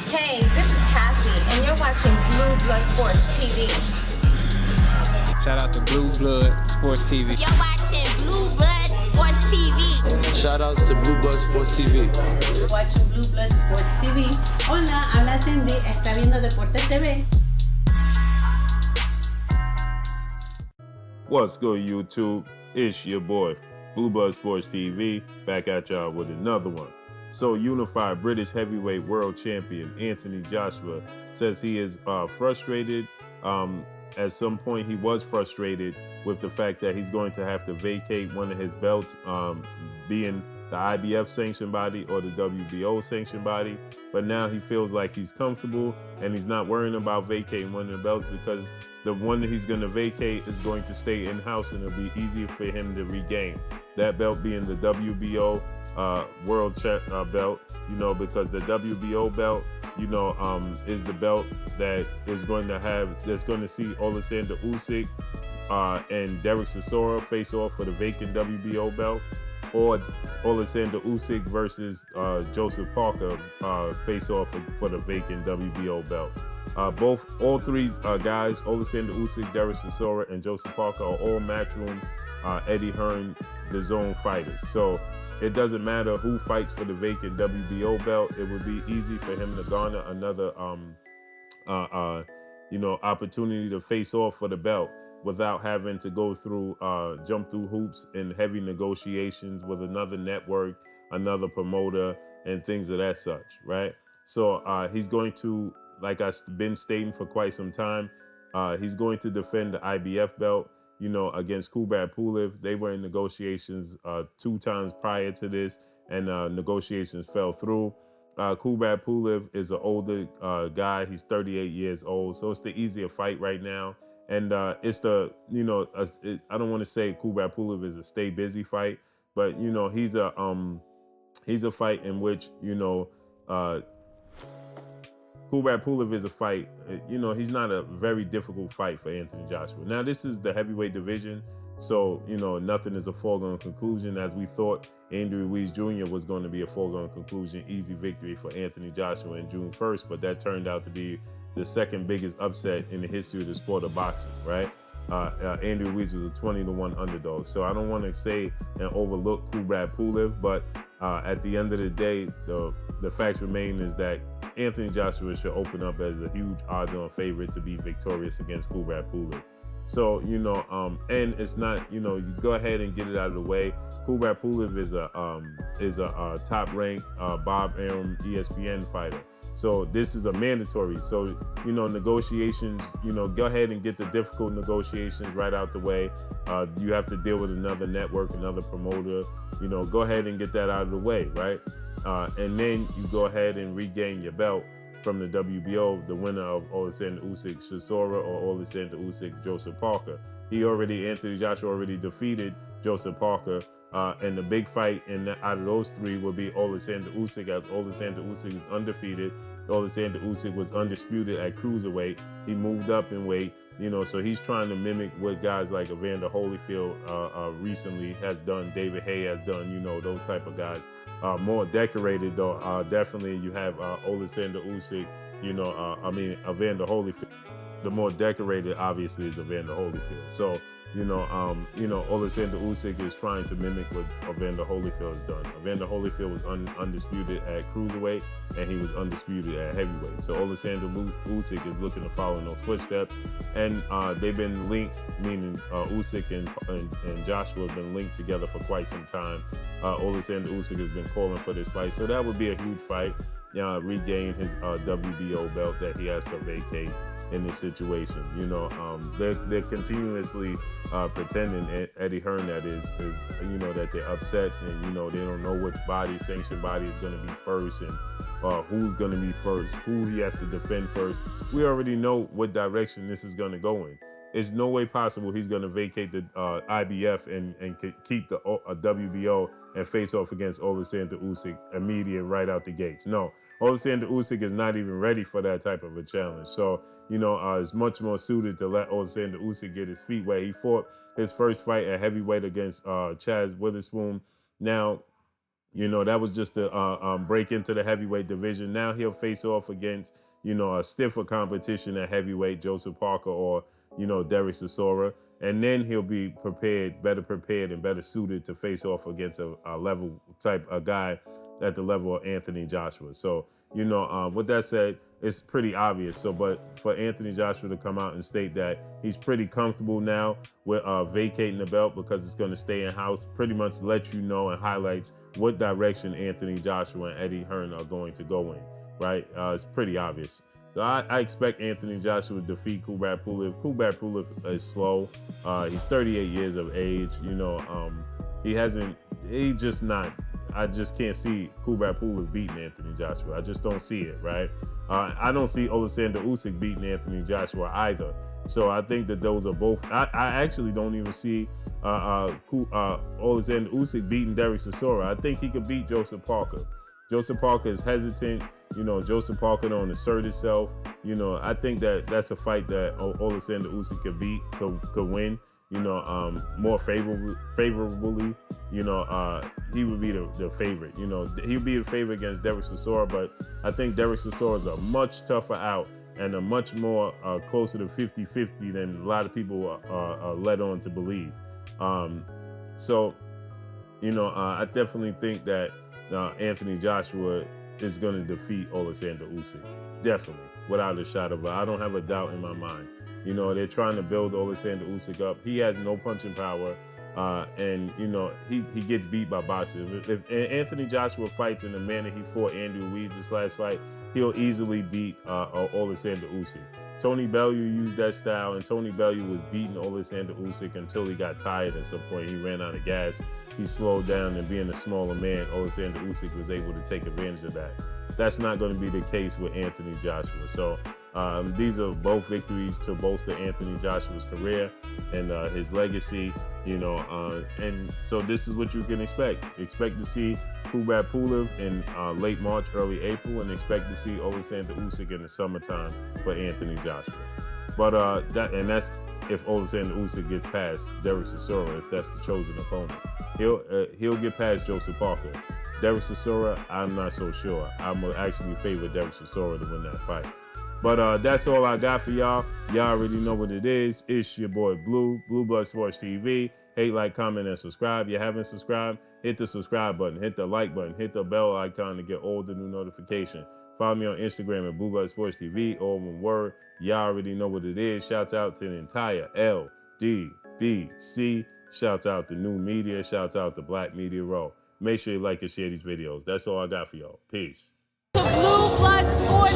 Hey, this is Cassie, and you're watching Blue Blood Sports TV. Shout out to Blue Blood Sports TV. You're watching Blue Blood Sports TV. Shout outs to Blue Blood Sports TV. You're watching Blue Blood Sports TV. Hola, habla Cindy, está viendo Deportes TV. What's good, YouTube? It's your boy, Blue Blood Sports TV, back at y'all with another one. So, unified British heavyweight world champion Anthony Joshua says he is frustrated. At some point, he was frustrated with the fact that he's going to have to vacate one of his belts, being the IBF sanctioned body or the WBO sanctioned body. But now he feels like he's comfortable and he's not worrying about vacating one of the belts because the one that he's going to vacate is going to stay in-house and it'll be easier for him to regain. That belt being the WBO world belt, because the WBO belt, is the belt that is going to see Alexander Usyk and Derek Chisora face off for the vacant WBO belt, or Alexander Usyk versus Joseph Parker face off for the vacant WBO belt. All three guys, Alexander Usyk, Derek Chisora, and Joseph Parker, are all Matchroom Eddie Hearn DAZN fighters. So it doesn't matter who fights for the vacant WBO belt. It would be easy for him to garner another, opportunity to face off for the belt without having to go through, jump through hoops and heavy negotiations with another network, another promoter, and things of that such, right? So he's going to, like I've been stating for quite some time, he's going to defend the IBF belt, against Kubrat Pulev. They were in negotiations 2 times prior to this, and negotiations fell through. Kubrat Pulev is an older guy. He's 38 years old, so it's the easier fight right now. And it's the, I don't want to say Kubrat Pulev is a stay busy fight, but he's a fight in which Kubrat Pulev is a fight, he's not a very difficult fight for Anthony Joshua. Now, this is the heavyweight division, so, nothing is a foregone conclusion. As we thought Andy Ruiz Jr. was going to be a foregone conclusion, easy victory for Anthony Joshua in June 1st, but that turned out to be the second biggest upset in the history of the sport of boxing, right? Andy Ruiz was a 20-1 underdog. So I don't want to say and overlook Kubrat Pulev, but at the end of the day, the fact remains is that Anthony Joshua should open up as a huge odds-on favorite to be victorious against Kubrat Pulev. So, and it's not, you go ahead and get it out of the way. Kubrat Pulev is a top-ranked Bob Arum ESPN fighter. So this is a mandatory. So, negotiations, go ahead and get the difficult negotiations right out the way. You have to deal with another network, another promoter, go ahead and get that out of the way, right? And then you go ahead and regain your belt from the WBO, the winner of Alexander Usyk Chisora or Alexander Usyk Joseph Parker. Anthony Joshua already defeated Joseph Parker, and the big fight out of those three will be Alexander Usyk, as Alexander Usyk is undefeated. Alexander Usyk was undisputed at cruiserweight. He moved up in weight, so he's trying to mimic what guys like Evander Holyfield recently has done, David Haye has done, those type of guys. More decorated though, definitely you have Alexander Usyk, Evander Holyfield. The more decorated, obviously, is Evander Holyfield. So, Alexander Usyk is trying to mimic what Evander Holyfield has done. Evander Holyfield was undisputed at cruiserweight, and he was undisputed at heavyweight. So Alexander Usyk is looking to follow in those footsteps, and they've been linked, meaning Usyk and Joshua have been linked together for quite some time. Alexander Usyk has been calling for this fight, so that would be a huge fight. Regain his WBO belt that he has to vacate in this situation. They're continuously pretending, Eddie Hearn that is that they're upset and they don't know which sanctioned body is going to be first and who's going to be first, who he has to defend first. We already know what direction this is going to go in. There's no way possible he's going to vacate the IBF and keep the WBO and face off against Alexander Usyk immediate right out the gates. No, Alexander Usyk is not even ready for that type of a challenge. So, it's much more suited to let Alexander Usyk get his feet wet. He fought his first fight at heavyweight against Chaz Witherspoon. Now, You know, that was just a break into the heavyweight division. Now he'll face off against, you know, a stiffer competition at heavyweight, Joseph Parker or, you know, Derek Chisora. And then he'll be better prepared and better suited to face off against a guy at the level of Anthony Joshua. So, you know, with that said, it's pretty obvious. So, but for Anthony Joshua to come out and state that he's pretty comfortable now with vacating the belt because it's going to stay in-house, pretty much lets you know and highlights what direction Anthony Joshua and Eddie Hearn are going to go in, right? It's pretty obvious. So I expect Anthony Joshua to defeat Kubrat Pulev. Kubrat Pulev is slow. He's 38 years of age. You know, he's just not. I just can't see Kubrat Pulev beating Anthony Joshua. I just don't see it, right? I don't see Alexander Usyk beating Anthony Joshua either. So I think that those are both. I actually don't even see Alexander Usyk beating Derek Chisora. I think he could beat Joseph Parker. Joseph Parker is hesitant. You know, Joseph Parker don't assert himself. You know, I think that that's a fight that Alexander Usyk could win. You know, more favorably. You know, he would be the favorite. You know, he would be the favorite against Derek Chisora, but I think Derek Chisora is a much tougher out and a much more closer to 50-50 than a lot of people are led on to believe. So, you know, I definitely think that Anthony Joshua is going to defeat Alexander Usyk. Definitely, without a shot of I don't have a doubt in my mind. You know, they're trying to build Alexander Usyk up. He has no punching power. And, you know, he gets beat by boxers. If Anthony Joshua fights in the manner he fought Andy Ruiz this last fight, he'll easily beat Alexander Usyk. Tony Bellew used that style, and Tony Bellew was beating Alexander Usyk until he got tired at some point. He ran out of gas. He slowed down, and being a smaller man, Alexander Usyk was able to take advantage of that. That's not going to be the case with Anthony Joshua. So these are both victories to bolster Anthony Joshua's career and his legacy. You know, and so this is what you can expect. Expect to see Kubrat Pulev in late March, early April, and expect to see Alexander Usyk in the summertime for Anthony Joshua. But that's if Alexander Usyk gets past Derek Chisora, if that's the chosen opponent. He'll get past Joseph Parker. Derek Chisora, I'm not so sure. I'm actually favor Derek Chisora to win that fight. But that's all I got for y'all. Y'all already know what it is. It's your boy Blue Blood Sports TV. Hate, like, comment, and subscribe. If you haven't subscribed, hit the subscribe button, hit the like button, hit the bell icon to get all the new notifications. Follow me on Instagram at Blue Blood Sports TV, all one word. Y'all already know what it is. Shouts out to the entire LDBC. Shouts out to New Media. Shouts out to Black Media Row. Make sure you like and share these videos. That's all I got for y'all. Peace. Blue Blood Sports